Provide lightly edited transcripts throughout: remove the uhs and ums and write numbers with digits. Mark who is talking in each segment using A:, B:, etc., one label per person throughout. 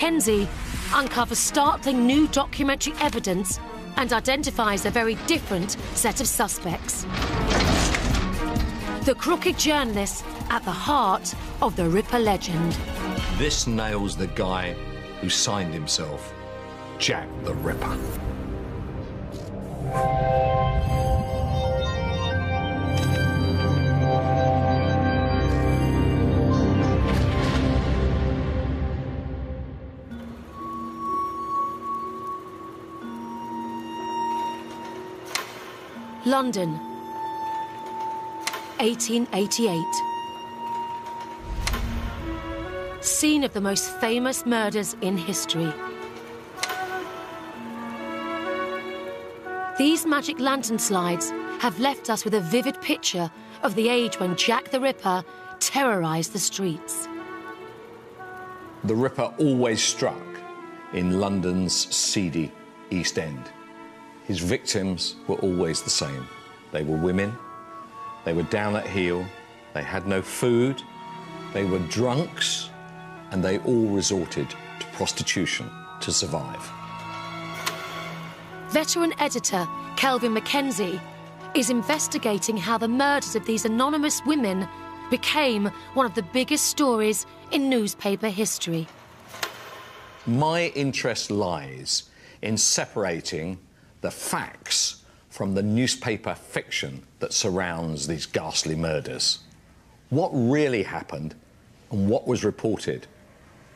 A: Mackenzie uncovers startling new documentary evidence and identifies a very different set of suspects. The crooked journalist at the heart of the Ripper legend.
B: This nails the guy who signed himself Jack the Ripper.
A: London, 1888. Scene of the most famous murders in history. These magic lantern slides have left us with a vivid picture of the age when Jack the Ripper terrorised the streets.
B: The Ripper always struck in London's seedy East End. His victims were always the same. They were women, they were down at heel, they had no food, they were drunks, and they all resorted to prostitution to survive.
A: Veteran editor Kelvin Mackenzie is investigating how the murders of these anonymous women became one of the biggest stories in newspaper history.
B: My interest lies in separating the facts from the newspaper fiction that surrounds these ghastly murders. What really happened and what was reported?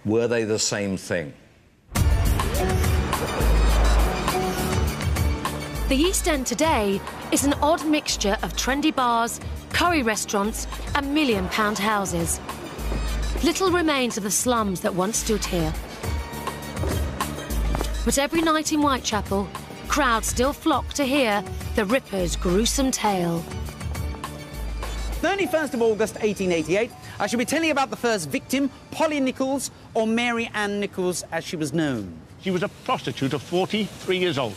B: Were they the same thing?
A: The East End today is an odd mixture of trendy bars, curry restaurants and million-pound houses. Little remains of the slums that once stood here. But every night in Whitechapel, crowds still flock to hear the Ripper's gruesome tale.
C: 31st of August, 1888, I shall be telling you about the first victim, Polly Nichols, or Mary Ann Nichols, as she was known.
D: She was a prostitute of 43 years old.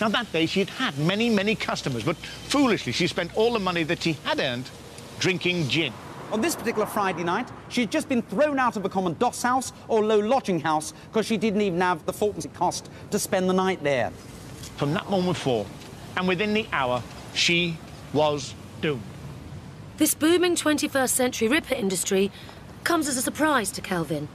D: Now, that day, she'd had many, many customers, but foolishly, she spent all the money that she had earned drinking gin.
C: On this particular Friday night, she'd just been thrown out of a common doss house or low lodging house because she didn't even have the fortune it cost to spend the night there.
D: From that moment forth, and within the hour, she was doomed.
A: This booming 21st century Ripper industry comes as a surprise to Kelvin.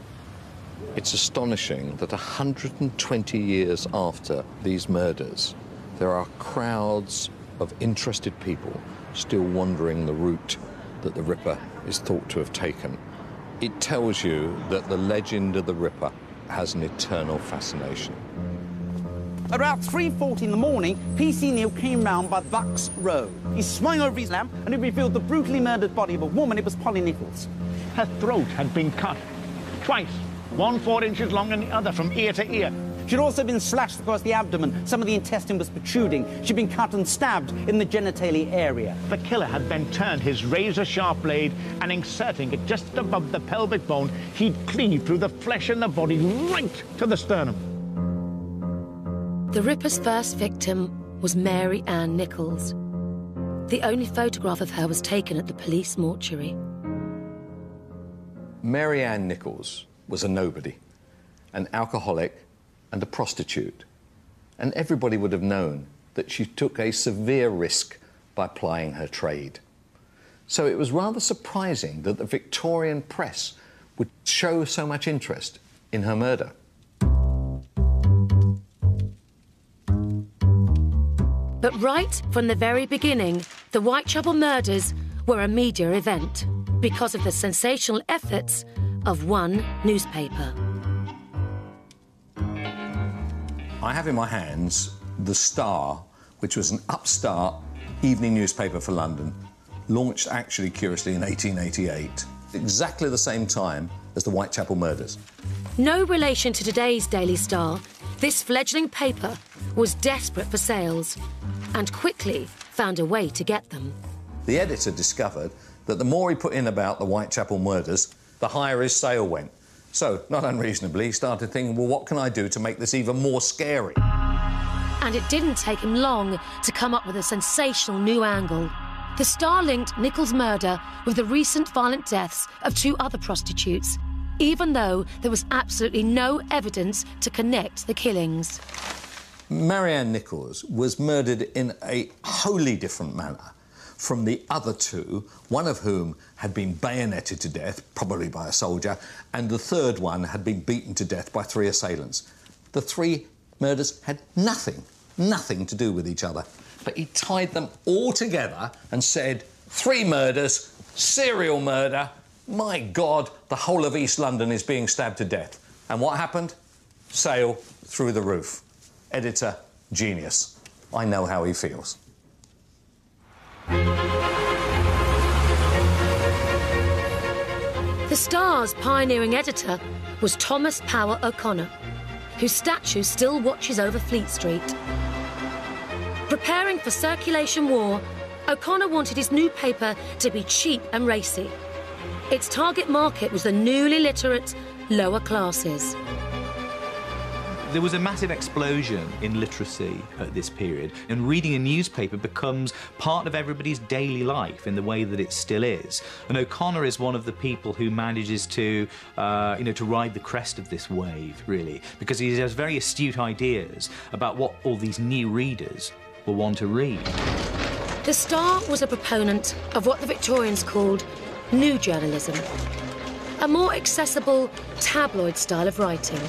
B: It's astonishing that 120 years after these murders, there are crowds of interested people still wandering the route that the Ripper is thought to have taken. It tells you that the legend of the Ripper has an eternal fascination.
C: About 3:40 in the morning, P.C. Neal came round by Bucks Row. He swung over his lamp and he revealed the brutally murdered body of a woman. It was Polly Nichols.
D: Her throat had been cut twice, one 4 inches long and the other from ear to ear.
C: She'd also been slashed across the abdomen. Some of the intestine was protruding. She'd been cut and stabbed in the genitalia area.
D: The killer had then turned his razor-sharp blade and, inserting it just above the pelvic bone, he'd cleave through the flesh and the body right to the sternum.
A: The Ripper's first victim was Mary Ann Nichols. The only photograph of her was taken at the police mortuary.
B: Mary Ann Nichols was a nobody, an alcoholic and a prostitute. And everybody would have known that she took a severe risk by plying her trade. So it was rather surprising that the Victorian press would show so much interest in her murder.
A: But right from the very beginning, the Whitechapel murders were a media event because of the sensational efforts of one newspaper.
B: I have in my hands The Star, which was an upstart evening newspaper for London, launched actually, curiously, in 1888, exactly the same time as the Whitechapel murders.
A: No relation to today's Daily Star, this fledgling paper was desperate for sales and quickly found a way to get them.
B: The editor discovered that the more he put in about the Whitechapel murders, the higher his sale went. So, not unreasonably, he started thinking, well, what can I do to make this even more scary?
A: And it didn't take him long to come up with a sensational new angle. The Star linked Nichols' murder with the recent violent deaths of two other prostitutes, even though there was absolutely no evidence to connect the killings.
B: Marianne Nichols was murdered in a wholly different manner from the other two, one of whom had been bayoneted to death, probably by a soldier, and the third one had been beaten to death by 3 assailants. The 3 murders had nothing to do with each other. But he tied them all together and said, 3 murders, serial murder. My God, the whole of East London is being stabbed to death. And what happened? Sale through the roof. Editor, genius. I know how he feels.
A: The Star's pioneering editor was Thomas Power O'Connor, whose statue still watches over Fleet Street. Preparing for circulation war, O'Connor wanted his new paper to be cheap and racy. Its target market was the newly literate lower classes.
E: There was a massive explosion in literacy at this period, and reading a newspaper becomes part of everybody's daily life in the way that it still is. And O'Connor is one of the people who manages to, to ride the crest of this wave, really, because he has very astute ideas about what all these new readers will want to read.
A: The Star was a proponent of what the Victorians called new journalism, a more accessible tabloid style of writing.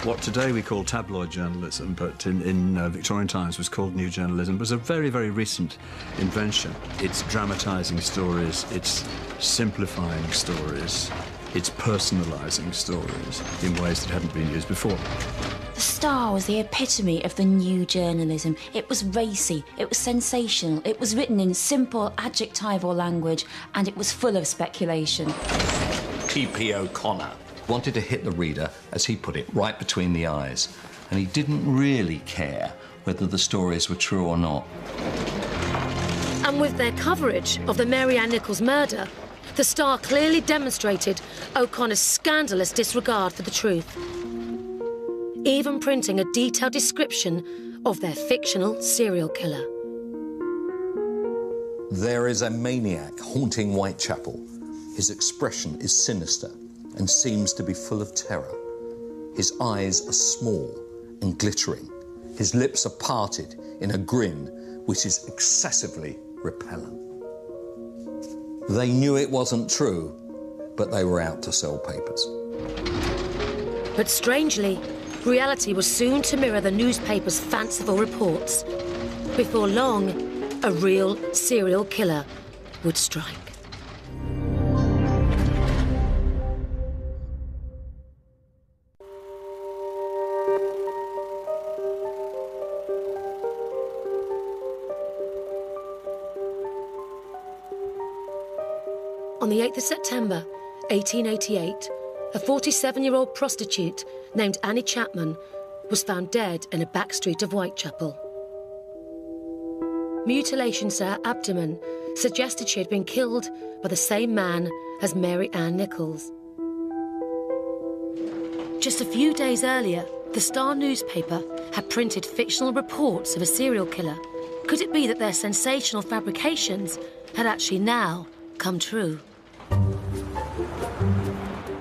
F: What today we call tabloid journalism, but in Victorian times was called new journalism, was a very, very recent invention. It's dramatising stories, it's simplifying stories, it's personalising stories in ways that hadn't been used before.
G: The Star was the epitome of the new journalism. It was racy, it was sensational, it was written in simple adjectival language, and it was full of speculation.
B: T.P. O'Connor wanted to hit the reader, as he put it, right between the eyes. And he didn't really care whether the stories were true or not.
A: And with their coverage of the Marianne Nichols murder, the Star clearly demonstrated O'Connor's scandalous disregard for the truth, even printing a detailed description of their fictional serial killer.
B: There is a maniac haunting Whitechapel. His expression is sinister and seems to be full of terror. His eyes are small and glittering. His lips are parted in a grin which is excessively repellent. They knew it wasn't true, but they were out to sell papers.
A: But strangely, reality was soon to mirror the newspaper's fanciful reports. Before long, a real serial killer would strike. On the 8th of September, 1888, a 47-year-old prostitute named Annie Chapman was found dead in a back street of Whitechapel. Mutilations to her abdomen suggested she had been killed by the same man as Mary Ann Nichols. Just a few days earlier, the Star newspaper had printed fictional reports of a serial killer. Could it be that their sensational fabrications had actually now come true?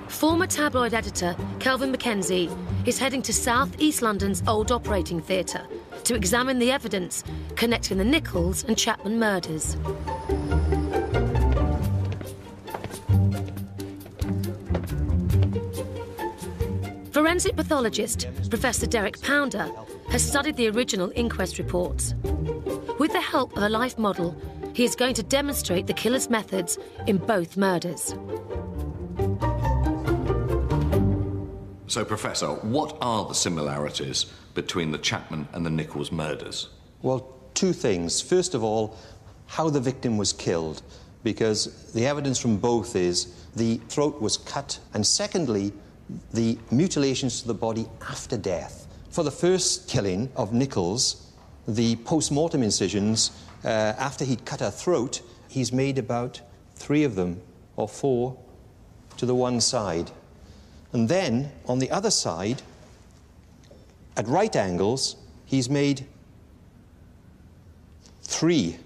A: Former tabloid editor Kelvin Mackenzie is heading to South East London's Old Operating Theatre to examine the evidence connecting the Nichols and Chapman murders. Forensic pathologist Professor Derek Pounder has studied the original inquest reports. With the help of a life model, he is going to demonstrate the killer's methods in both murders.
B: So, Professor, what are the similarities between the Chapman and the Nichols murders?
H: Well, 2 things. First of all, how the victim was killed, because the evidence from both is the throat was cut, and secondly, the mutilations to the body after death. For the first killing of Nichols, the post-mortem incisions, after he'd cut her throat, he's made about 3 of them, or 4, to the one side. And then, on the other side, at right angles, he's made 3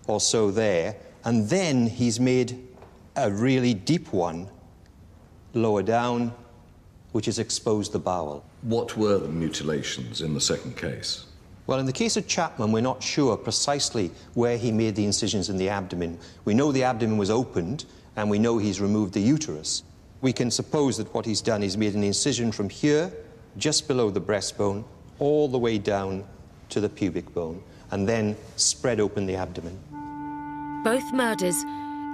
H: or so there, and then he's made a really deep one lower down, which has exposed the bowel.
B: What were the mutilations in the second case?
H: Well, in the case of Chapman, we're not sure precisely where he made the incisions in the abdomen. We know the abdomen was opened, and we know he's removed the uterus. We can suppose that what he's done is made an incision from here, just below the breastbone, all the way down to the pubic bone, and then spread open the abdomen.
A: Both murders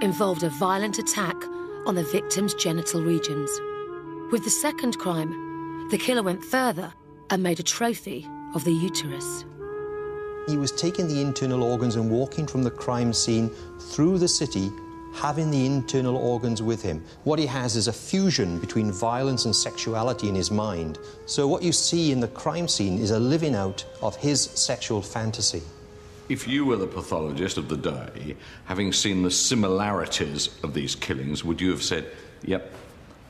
A: involved a violent attack on the victim's genital regions. With the second crime, the killer went further and made a trophy of the uterus.
H: He was taking the internal organs and walking from the crime scene through the city, having the internal organs with him. What he has is a fusion between violence and sexuality in his mind. So what you see in the crime scene is a living out of his sexual fantasy.
B: If you were the pathologist of the day, having seen the similarities of these killings, would you have said, yep,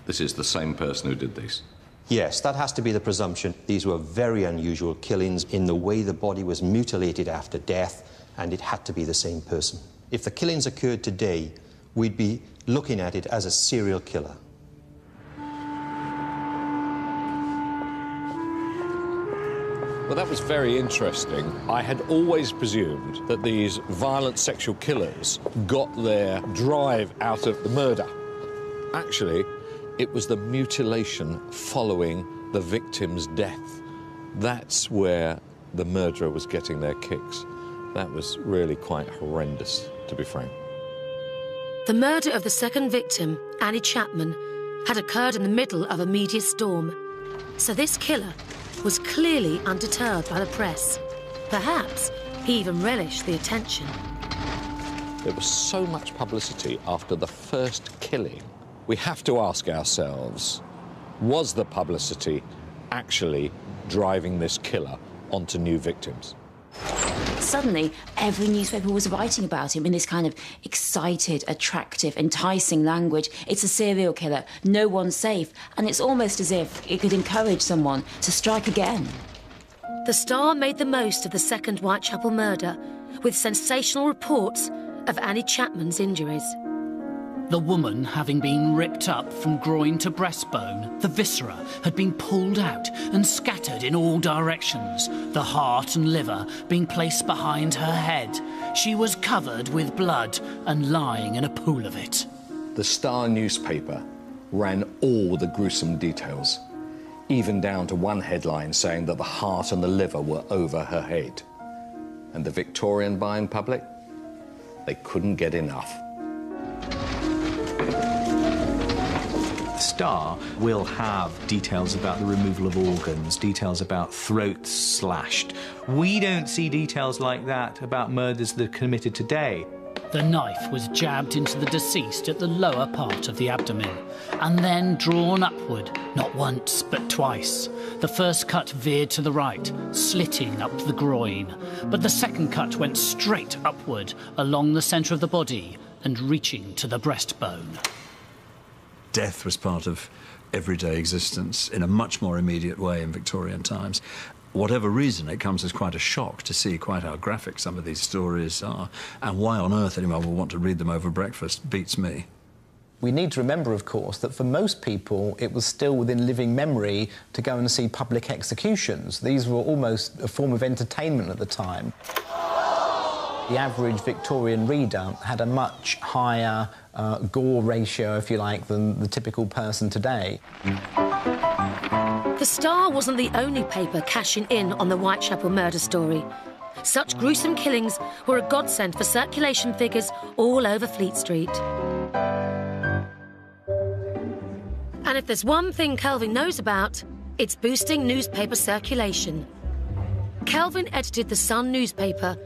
B: this is the same person who did these?
H: Yes, that has to be the presumption. These were very unusual killings in the way the body was mutilated after death, and it had to be the same person. If the killings occurred today, we'd be looking at it as a serial killer.
B: Well, that was very interesting. I had always presumed that these violent sexual killers got their drive out of the murder. Actually, it was the mutilation following the victim's death. That's where the murderer was getting their kicks. That was really quite horrendous, to be frank.
A: The murder of the second victim, Annie Chapman, had occurred in the middle of a media storm. So this killer was clearly undeterred by the press. Perhaps he even relished the attention.
B: There was so much publicity after the first killing. We have to ask ourselves, was the publicity actually driving this killer onto new victims?
G: Suddenly, every newspaper was writing about him in this kind of excited, attractive, enticing language. It's a serial killer, no one's safe, and it's almost as if it could encourage someone to strike again.
A: The Star made the most of the second Whitechapel murder with sensational reports of Annie Chapman's injuries.
I: The woman, having been ripped up from groin to breastbone, the viscera had been pulled out and scattered in all directions, the heart and liver being placed behind her head. She was covered with blood and lying in a pool of it.
B: The Star newspaper ran all the gruesome details, even down to one headline saying that the heart and the liver were over her head. And the Victorian buying public, they couldn't get enough.
E: Star will have details about the removal of organs, details about throats slashed. We don't see details like that about murders that are committed today.
I: The knife was jabbed into the deceased at the lower part of the abdomen and then drawn upward, not once but twice. The first cut veered to the right, slitting up the groin, but the second cut went straight upward along the centre of the body and reaching to the breastbone.
F: Death was part of everyday existence in a much more immediate way in Victorian times. Whatever reason, it comes as quite a shock to see quite how graphic some of these stories are. And why on earth anyone will want to read them over breakfast beats me.
J: We need to remember, of course, that for most people it was still within living memory to go and see public executions. These were almost a form of entertainment at the time. The average Victorian reader had a much higher gore ratio, if you like, than the typical person today.
A: The Star wasn't the only paper cashing in on the Whitechapel murder story. Such gruesome killings were a godsend for circulation figures all over Fleet Street. And if there's one thing Kelvin knows about, it's boosting newspaper circulation. Kelvin edited the Sun newspaper